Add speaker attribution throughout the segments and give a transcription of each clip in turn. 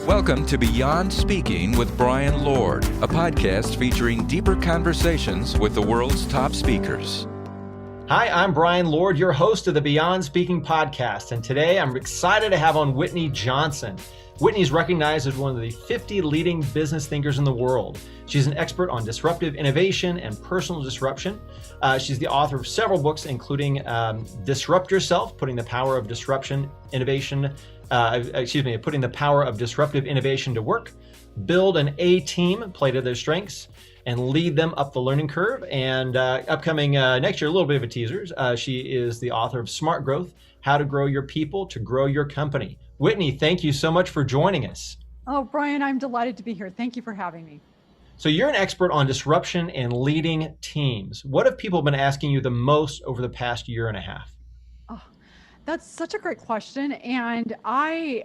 Speaker 1: Welcome to Beyond Speaking with Brian Lord, a podcast featuring deeper conversations with the world's top speakers.
Speaker 2: Hi, I'm Brian Lord, your host of the Beyond Speaking podcast, and today I'm excited to have on Whitney Johnson. Whitney is recognized as one of the 50 leading business thinkers in the world. She's an expert on disruptive innovation and personal disruption. She's the author of several books, including Disrupt Yourself, Putting the Power of Disruptive Innovation to Work, Build an A-Team, Play to Their Strengths, and Lead Them Up the Learning Curve. And upcoming next year, a little bit of a teaser, she is the author of Smart Growth, How to Grow Your People to Grow Your Company. Whitney, thank you so much for joining us.
Speaker 3: Oh, Brian, I'm delighted to be here. Thank you for having me.
Speaker 2: So you're an expert on disruption and leading teams. What have people been asking you the most over the past year and a half?
Speaker 3: Oh, that's such a great question. And the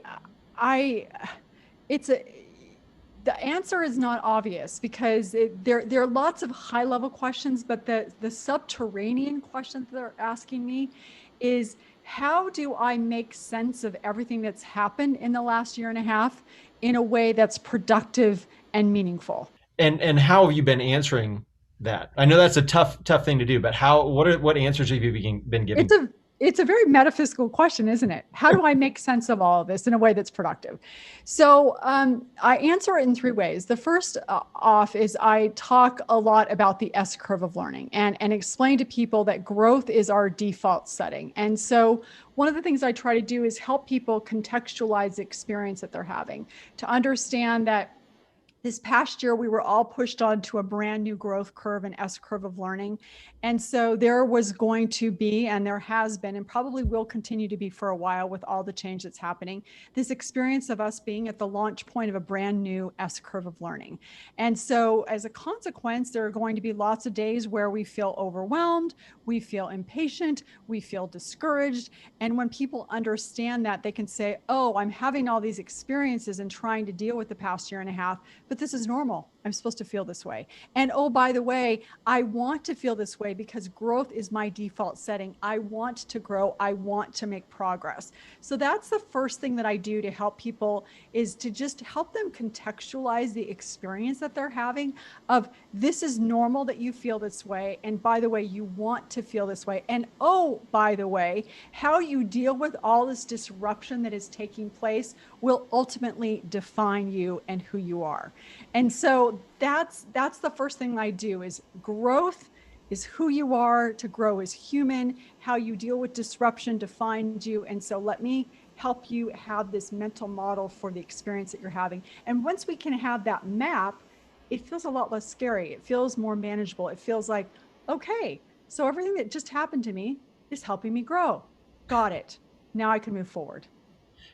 Speaker 3: answer is not obvious because there are lots of high level questions, but the subterranean question that they're asking me is, how do I make sense of everything that's happened in the last year and a half in a way that's productive and meaningful?
Speaker 2: And how have you been answering that? I know that's a tough thing to do, but what answers have you been giving?
Speaker 3: It's a very metaphysical question, isn't it? How do I make sense of all of this in a way that's productive? So I answer it in three ways. The first off is I talk a lot about the S curve of learning and explain to people that growth is our default setting. And so one of the things I try to do is help people contextualize the experience that they're having, to understand that this past year, we were all pushed onto a brand new growth curve, an S curve of learning. And so there was going to be, and there has been, and probably will continue to be for a while with all the change that's happening, this experience of us being at the launch point of a brand new S curve of learning. And so as a consequence, there are going to be lots of days where we feel overwhelmed, we feel impatient, we feel discouraged. And when people understand that, they can say, oh, I'm having all these experiences and trying to deal with the past year and a half, but this is normal. I'm supposed to feel this way. And oh, by the way, I want to feel this way because growth is my default setting. I want to grow. I want to make progress. So that's the first thing that I do to help people, is to just help them contextualize the experience that they're having of, this is normal that you feel this way. And by the way, you want to feel this way. And oh, by the way, how you deal with all this disruption that is taking place will ultimately define you and who you are. And so that's the first thing I do, is growth is who you are. To grow is human. How you deal with disruption defines you. And so let me help you have this mental model for the experience that you're having. And once we can have that map, it feels a lot less scary. It feels more manageable. It feels like, okay, so everything that just happened to me is helping me grow. Got it. Now I can move forward.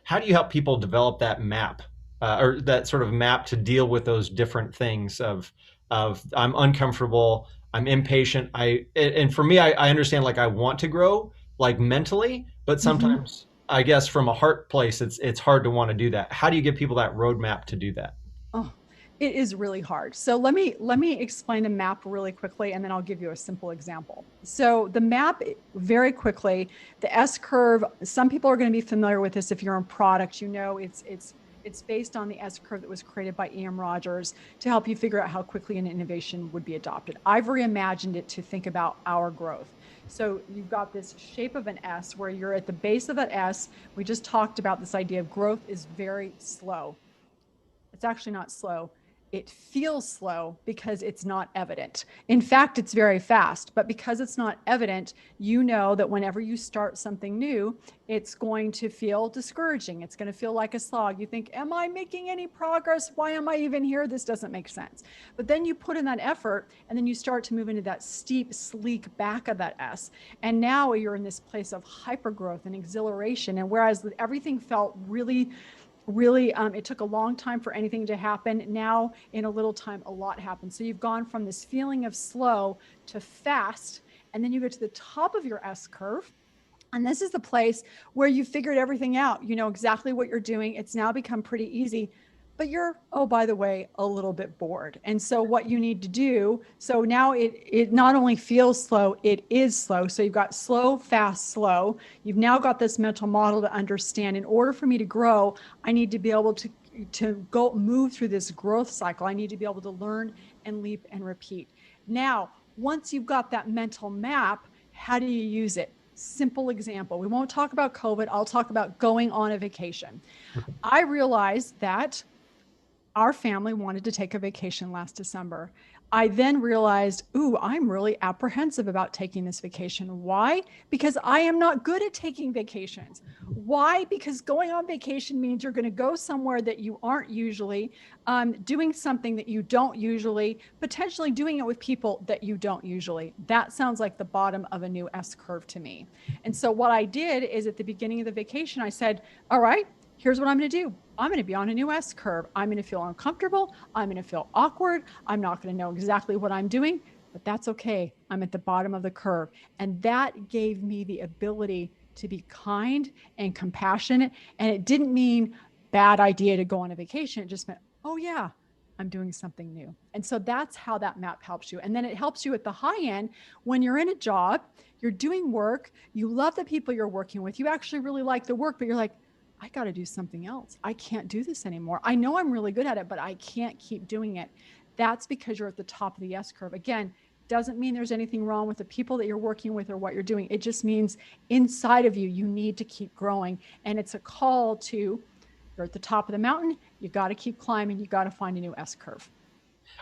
Speaker 2: How do you help people develop that map? Or that sort of map to deal with those different things of I'm uncomfortable, I'm impatient. And for me, I understand, like, I want to grow, like, mentally, but sometimes I guess from a heart place, it's hard to want to do that. How do you give people that roadmap to do that?
Speaker 3: Oh, it is really hard. So let me explain the map really quickly, and then I'll give you a simple example. So the map, very quickly, the S curve, some people are going to be familiar with this. If you're in product, you know, it's based on the S curve that was created by E.M. Rogers to help you figure out how quickly an innovation would be adopted. I've reimagined it to think about our growth. So you've got this shape of an S where you're at the base of that S. We just talked about this idea of growth is very slow. It's actually not slow. It feels slow because it's not evident. In fact, it's very fast, but because it's not evident, you know that whenever you start something new, it's going to feel discouraging. It's going to feel like a slog. You think, am I making any progress? Why am I even here? This doesn't make sense. But then you put in that effort, and then you start to move into that steep, sleek back of that S. And now you're in this place of hypergrowth and exhilaration. And whereas everything felt really, it took a long time for anything to happen. Now, in a little time, a lot happens. So you've gone from this feeling of slow to fast, and then you get to the top of your S curve. And this is the place where you figured everything out. You know exactly what you're doing. It's now become pretty easy. but you're, oh, by the way, a little bit bored. And so what you need to do, so now it not only feels slow, it is slow. So you've got slow, fast, slow. You've now got this mental model to understand, in order for me to grow, I need to be able to go move through this growth cycle, I need to be able to learn and leap and repeat. Now, once you've got that mental map, how do you use it? Simple example. We won't talk about COVID. I'll talk about going on a vacation. I realized that our family wanted to take a vacation last December. I then realized, ooh, I'm really apprehensive about taking this vacation. Why? Because I am not good at taking vacations. Why? Because going on vacation means you're going to go somewhere that you aren't usually, doing something that you don't usually, potentially doing it with people that you don't usually. That sounds like the bottom of a new S curve to me. And so what I did is at the beginning of the vacation, I said, all right, here's what I'm going to do. I'm going to be on a new S curve. I'm going to feel uncomfortable. I'm going to feel awkward. I'm not going to know exactly what I'm doing, but that's okay. I'm at the bottom of the curve. And that gave me the ability to be kind and compassionate. And it didn't mean bad idea to go on a vacation. It just meant, oh yeah, I'm doing something new. And so that's how that map helps you. And then it helps you at the high end when you're in a job, you're doing work, you love the people you're working with, you actually really like the work, but you're like, I got to do something else. I can't do this anymore. I know I'm really good at it, but I can't keep doing it. That's because you're at the top of the S curve. Again, doesn't mean there's anything wrong with the people that you're working with or what you're doing. It just means inside of you, you need to keep growing. And it's a call to, you're at the top of the mountain, you got to keep climbing, you got to find a new S curve.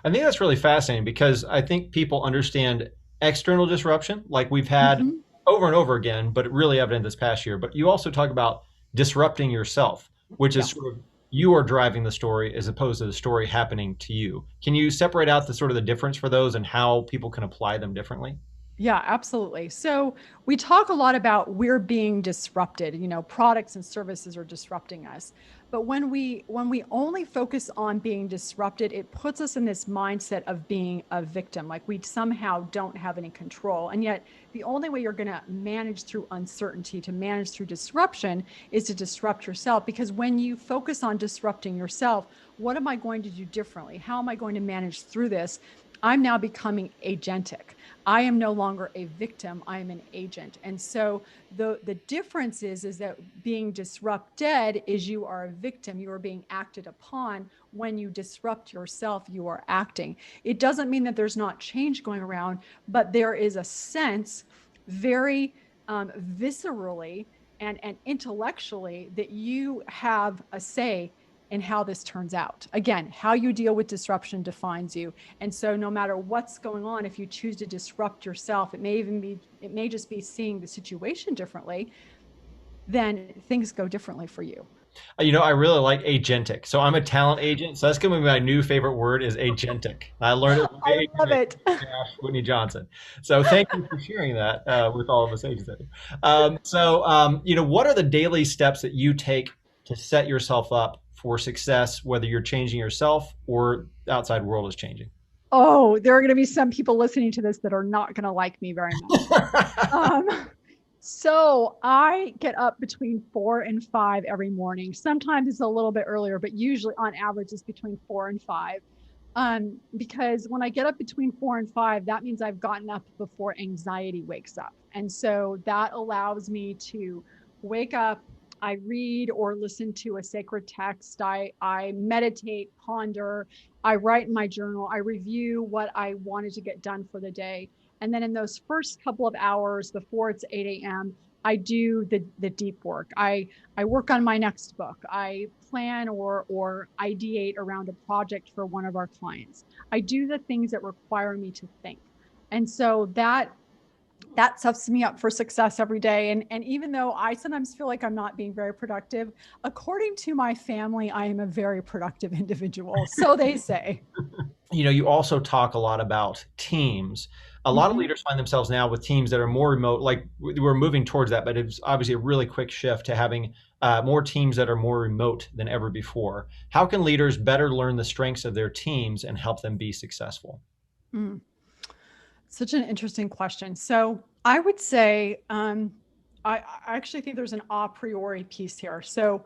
Speaker 2: I think that's really fascinating because I think people understand external disruption like we've had over and over again, but really evident this past year. But you also talk about disrupting yourself, which is sort of you are driving the story as opposed to the story happening to you. Can you separate out the sort of the difference for those and how people can apply them differently?
Speaker 3: Yeah, absolutely. So we talk a lot about we're being disrupted, products and services are disrupting us. But when we only focus on being disrupted, it puts us in this mindset of being a victim, like we somehow don't have any control. And yet the only way you're going to manage through uncertainty, to manage through disruption, is to disrupt yourself. Because when you focus on disrupting yourself, what am I going to do differently? How am I going to manage through this? I'm now becoming agentic. I am no longer a victim, I am an agent. And so the difference is that being disrupted is you are a victim, you are being acted upon. When you disrupt yourself, you are acting. It doesn't mean that there's not change going around, but there is a sense very viscerally and intellectually that you have a say in how this turns out. Again, how you deal with disruption defines you. And so no matter what's going on, if you choose to disrupt yourself, it may just be seeing the situation differently, then things go differently for you.
Speaker 2: I really like agentic. So I'm a talent agent. So that's going to be my new favorite word is agentic. I learned it.
Speaker 3: I love it.
Speaker 2: Whitney Johnson. So thank you for sharing that with all of us agents. What are the daily steps that you take to set yourself up for success, whether you're changing yourself or the outside world is changing?
Speaker 3: Oh, there are going to be some people listening to this that are not going to like me very much. So I get up between 4 and 5 every morning. Sometimes it's a little bit earlier, but usually on average it's between 4 and 5. Because when I get up between 4 and 5, that means I've gotten up before anxiety wakes up. And so that allows me to wake up, I read or listen to a sacred text, I meditate, ponder, I write in my journal, I review what I wanted to get done for the day. And then in those first couple of hours before it's 8 a.m., I do the deep work. I work on my next book. I plan or ideate around a project for one of our clients. I do the things that require me to think. And so that sets me up for success every day. And even though I sometimes feel like I'm not being very productive, according to my family, I am a very productive individual. So they say.
Speaker 2: You also talk a lot about teams. A lot of leaders find themselves now with teams that are more remote, like we're moving towards that, but it's obviously a really quick shift to having more teams that are more remote than ever before. How can leaders better learn the strengths of their teams and help them be successful?
Speaker 3: Such an interesting question. So I would say, I actually think there's an a priori piece here. So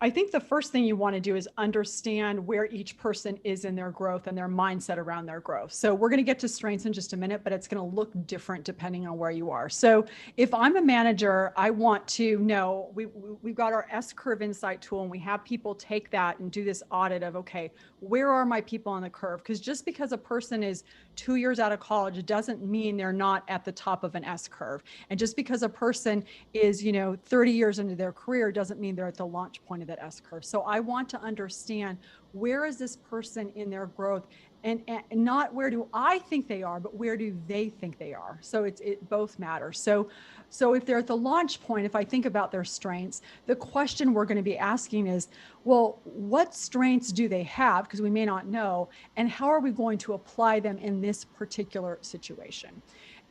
Speaker 3: I think the first thing you want to do is understand where each person is in their growth and their mindset around their growth. So we're going to get to strengths in just a minute, but it's going to look different depending on where you are. So if I'm a manager, I want to know, we've got our S-curve insight tool, and we have people take that and do this audit of, okay, where are my people on the curve? Because just because a person is 2 years out of college, it doesn't mean they're not at the top of an S-curve. And just because a person is, 30 years into their career doesn't mean they're at the launch point of that S-curve. So I want to understand, where is this person in their growth, and not where do I think they are, but where do they think they are? So it both matters. So if they're at the launch point, if I think about their strengths, the question we're going to be asking is, well, what strengths do they have? Because we may not know, and how are we going to apply them in this particular situation?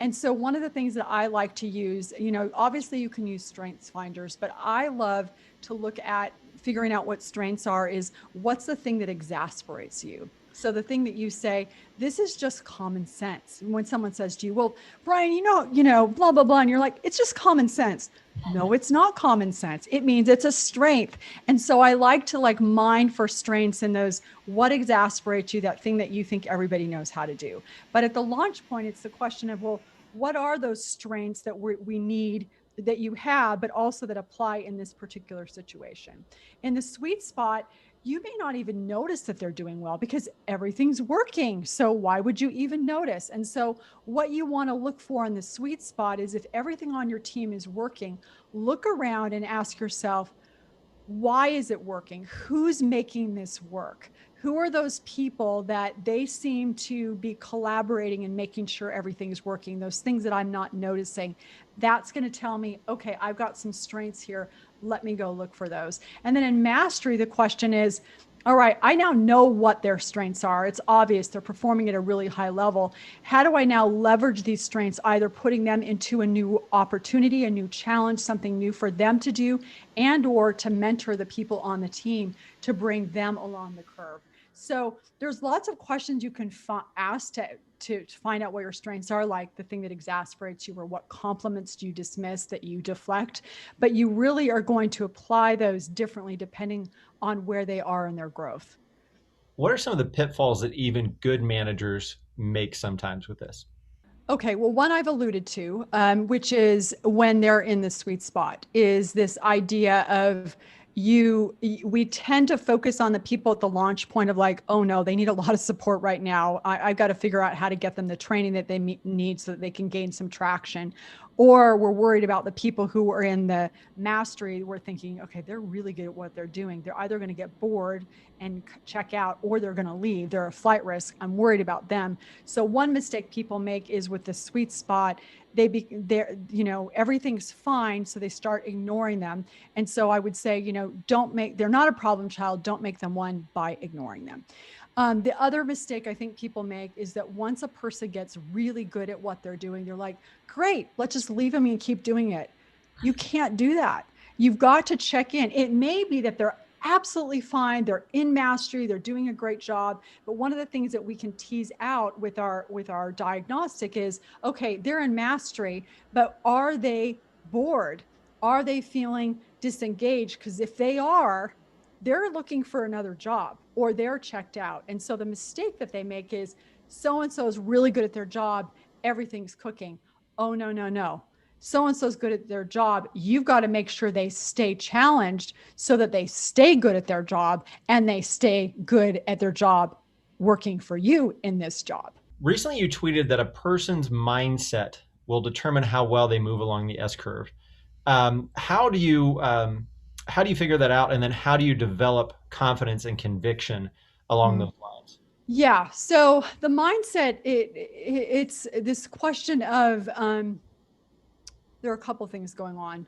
Speaker 3: And so one of the things that I like to use, obviously you can use strengths finders, but I love to look at figuring out what strengths are, is what's the thing that exasperates you? So the thing that you say, this is just common sense. When someone says to you, well, Brian, blah, blah, blah. And you're like, it's just common sense. No, it's not common sense. It means it's a strength. And so I like to mine for strengths in those, what exasperates you, that thing that you think everybody knows how to do. But at the launch point, it's the question of, well, what are those strengths that we need, that you have, but also that apply in this particular situation? In the sweet spot, you may not even notice that they're doing well because everything's working. So why would you even notice? And so what you want to look for in the sweet spot is, if everything on your team is working, look around and ask yourself, why is it working? Who's making this work? Who are those people that they seem to be collaborating and making sure everything's working? Those things that I'm not noticing. That's going to tell me, okay, I've got some strengths here. Let me go look for those. And then in mastery, the question is, all right, I now know what their strengths are. It's obvious they're performing at a really high level. How do I now leverage these strengths, either putting them into a new opportunity, a new challenge, something new for them to do, and or to mentor the people on the team to bring them along the curve? So there's lots of questions you can ask to find out what your strengths are, like the thing that exasperates you, or what compliments do you dismiss that you deflect. But you really are going to apply those differently depending on where they are in their growth.
Speaker 2: What are some of the pitfalls that even good managers make sometimes with this?
Speaker 3: Okay, well, one I've alluded to, which is when they're in the sweet spot, is this idea of we tend to focus on the people at the launch point of like, oh no, they need a lot of support right now. I've got to figure out how to get them the training that they need so that they can gain some traction. Or we're worried about the people who are in the mastery. We're thinking, okay, they're really good at what they're doing. They're either going to get bored and check out, or they're going to leave. They're a flight risk. I'm worried about them. So one mistake people make is with the sweet spot, everything's fine. So they start ignoring them. And so I would say, they're not a problem child. Don't make them one by ignoring them. The other mistake I think people make is that once a person gets really good at what they're doing, they're like, great, let's just leave them and keep doing it. You can't do that. You've got to check in. It may be that they're absolutely fine. They're in mastery. They're doing a great job. But one of the things that we can tease out with our diagnostic is, okay, they're in mastery, but are they bored? Are they feeling disengaged? Because if they are, they're looking for another job, or they're checked out. And so the mistake that they make is, so-and-so is really good at their job. Everything's cooking. Oh, no. So-and-so is good at their job. You've got to make sure they stay challenged so that they stay good at their job, and they stay good at their job working for you in this job.
Speaker 2: Recently, you tweeted that a person's mindset will determine how well they move along the S-curve. How do you figure that out? And then how do you develop confidence and conviction along those lines?
Speaker 3: Yeah. So the mindset, it's this question of, there are a couple of things going on.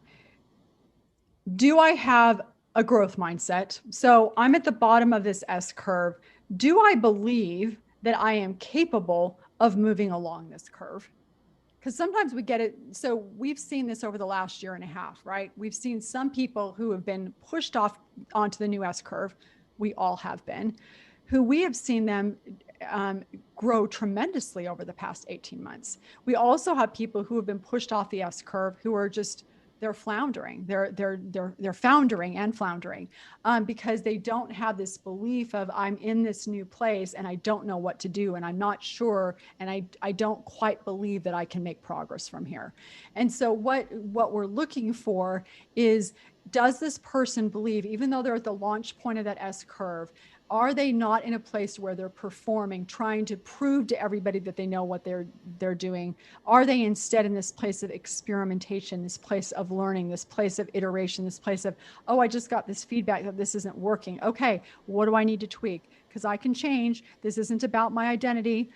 Speaker 3: Do I have a growth mindset? So I'm at the bottom of this S curve. Do I believe that I am capable of moving along this curve? Because sometimes we get it. So we've seen this over the last year and a half, right? We've seen some people who have been pushed off onto the new S curve. We all have been, who we have seen them grow tremendously over the past 18 months. We also have people who have been pushed off the S curve who are just they're floundering. They're foundering and floundering because they don't have this belief of I'm in this new place and I don't know what to do and I'm not sure and I don't quite believe that I can make progress from here. And so what we're looking for is, does this person believe, even though they're at the launch point of that S curve, are they not in a place where they're performing, trying to prove to everybody that they know what they're doing? Are they instead in this place of experimentation, this place of learning, this place of iteration, this place of, oh, I just got this feedback that this isn't working. Okay, what do I need to tweak? Because I can change. This isn't about my identity.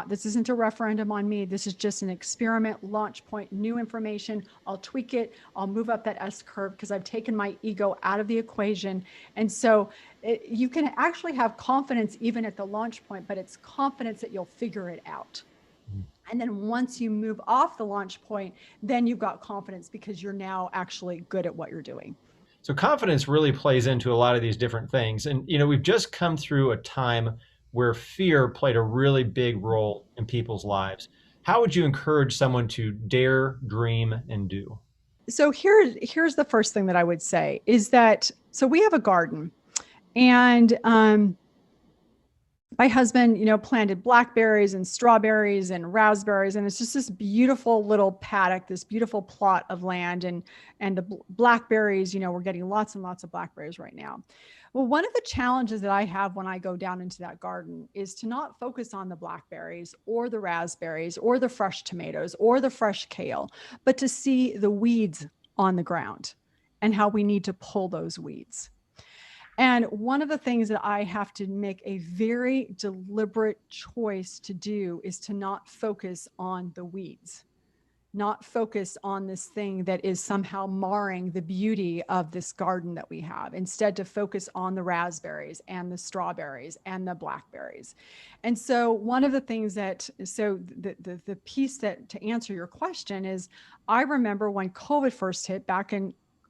Speaker 3: This isn't a referendum on me. This is just an experiment, launch point, new information. I'll tweak it. I'll move up that S curve because I've taken my ego out of the equation. And so you can actually have confidence even at the launch point, but it's confidence that you'll figure it out. And then once you move off the launch point, then you've got confidence because you're now actually good at what you're doing.
Speaker 2: So confidence really plays into a lot of these different things. And, we've just come through a time where fear played a really big role in people's lives. How would you encourage someone to dare, dream, and do?
Speaker 3: So here's the first thing that I would say is that, so we have a garden and my husband, planted blackberries and strawberries and raspberries, and it's just this beautiful little paddock, this beautiful plot of land, and the blackberries, we're getting lots and lots of blackberries right now. Well, one of the challenges that I have when I go down into that garden is to not focus on the blackberries or the raspberries or the fresh tomatoes or the fresh kale, but to see the weeds on the ground and how we need to pull those weeds. And one of the things that I have to make a very deliberate choice to do is to not focus on the weeds, not focus on this thing that is somehow marring the beauty of this garden that we have. Instead, to focus on the raspberries and the strawberries and the blackberries. And so one of the things the piece that to answer your question is, I remember when COVID first hit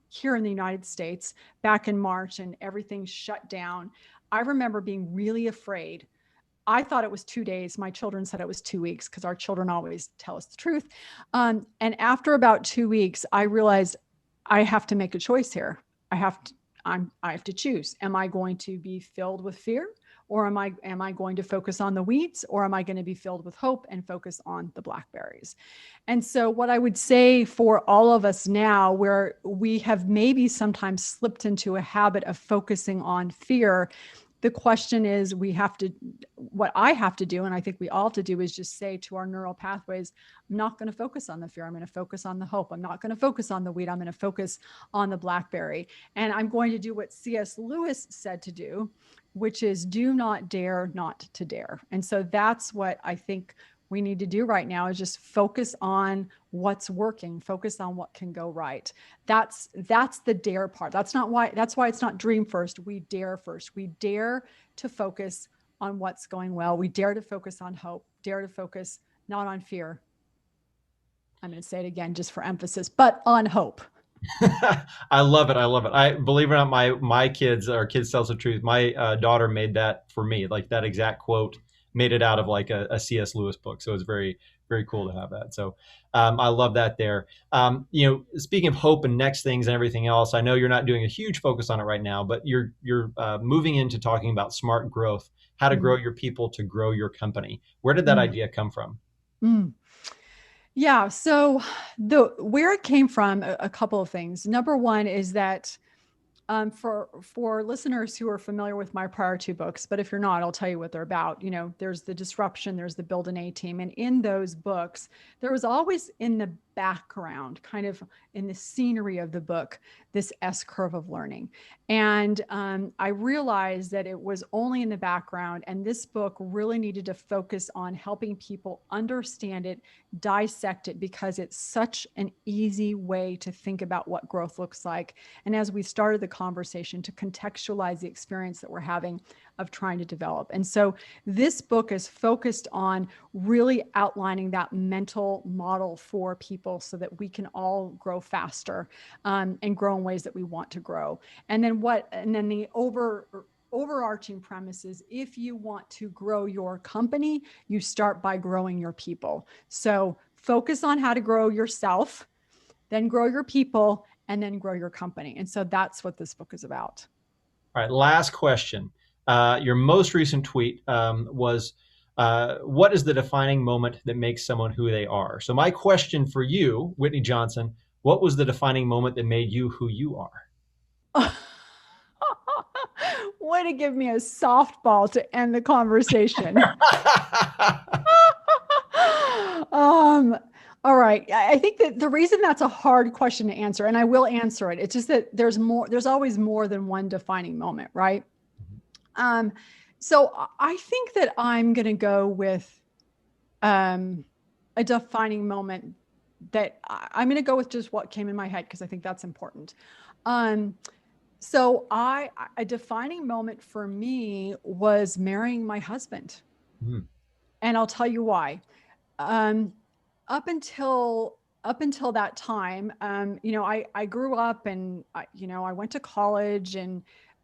Speaker 3: here in the United States back in March and everything shut down. I remember being really afraid. I thought it was 2 days. My children said it was 2 weeks because our children always tell us the truth. And after about 2 weeks, I realized I have to make a choice here. I have to choose. Am I going to be filled with fear? Or am I going to focus on the weeds, or am I going to be filled with hope and focus on the blackberries? And so what I would say for all of us now, where we have maybe sometimes slipped into a habit of focusing on fear, the question is, what I have to do, and I think we all have to do, is just say to our neural pathways, I'm not going to focus on the fear. I'm going to focus on the hope. I'm not going to focus on the weed. I'm going to focus on the blackberry. And I'm going to do what C.S. Lewis said to do, which is do not dare not to dare. And so that's what I think we need to do right now, is just focus on what's working, focus on what can go right. That's the dare part. That's why it's not dream first. We dare first. We dare to focus on what's going well. We dare to focus on hope, dare to focus not on fear. I'm going to say it again just for emphasis, but on hope.
Speaker 2: I love it. I believe it or not, my kids tells the truth. My daughter made that for me, like that exact quote, made it out of like a C.S. Lewis book. So it's very, very cool to have that. So I love that there. Speaking of hope and next things and everything else, I know you're not doing a huge focus on it right now, but you're moving into talking about smart growth, how to grow your people to grow your company. Where did that idea come from?
Speaker 3: Yeah. So where it came from, a couple of things. Number one is that for listeners who are familiar with my prior two books, but if you're not, I'll tell you what they're about. There's the disruption, there's the build an A team. And in those books, there was always in the background, kind of in the scenery of the book, this S curve of learning. And I realized that it was only in the background, and this book really needed to focus on helping people understand it, dissect it, because it's such an easy way to think about what growth looks like. And as we started the conversation, to contextualize the experience that we're having of trying to develop. And so this book is focused on really outlining that mental model for people so that we can all grow faster and grow in ways that we want to grow. And then the overarching premise is, if you want to grow your company, you start by growing your people. So focus on how to grow yourself, then grow your people, and then grow your company. And so that's what this book is about.
Speaker 2: All right, last question. Your most recent tweet was, what is the defining moment that makes someone who they are? So my question for you, Whitney Johnson, what was the defining moment that made you who you are?
Speaker 3: Way to give me a softball to end the conversation. All right. I think that the reason that's a hard question to answer, and I will answer it, it's just that there's always more than one defining moment, right? So I think that I'm going to go with a defining moment that I'm going to go with just what came in my head, because I think that's important. So a defining moment for me was marrying my husband. Mm. And I'll tell you why. Up until that time, I grew up and I went to college,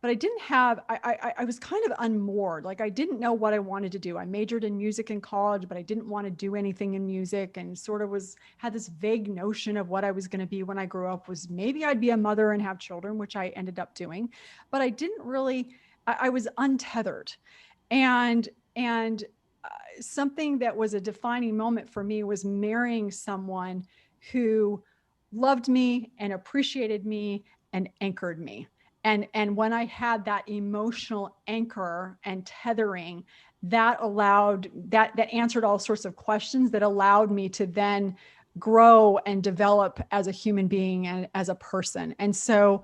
Speaker 3: but I didn't have, I was kind of unmoored. Like I didn't know what I wanted to do. I majored in music in college, but I didn't want to do anything in music, and sort of had this vague notion of what I was going to be when I grew up was maybe I'd be a mother and have children, which I ended up doing, but I didn't really, I was untethered. And something that was a defining moment for me was marrying someone who loved me and appreciated me and anchored me. And when I had that emotional anchor and tethering, that answered all sorts of questions that allowed me to then grow and develop as a human being and as a person. And so,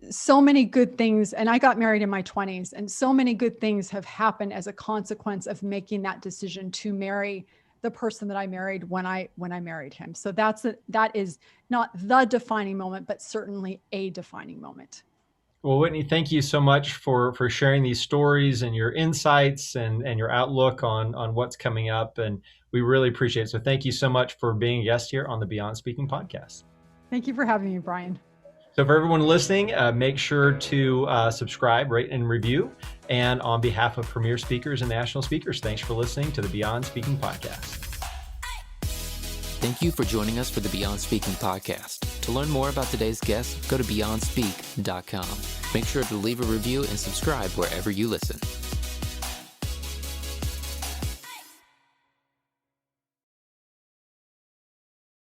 Speaker 3: so many good things, and I got married in my 20s, and so many good things have happened as a consequence of making that decision to marry the person that I married when I married him. So that is not the defining moment, but certainly a defining moment.
Speaker 2: Well, Whitney, thank you so much for sharing these stories and your insights and your outlook on what's coming up. And we really appreciate it. So thank you so much for being a guest here on the Beyond Speaking podcast.
Speaker 3: Thank you for having me, Brian.
Speaker 2: So for everyone listening, make sure to subscribe, rate, and review. And on behalf of premier speakers and national speakers, thanks for listening to the Beyond Speaking podcast.
Speaker 4: Thank you for joining us for the Beyond Speaking podcast. To learn more about today's guest, go to beyondspeak.com. Make sure to leave a review and subscribe wherever you listen.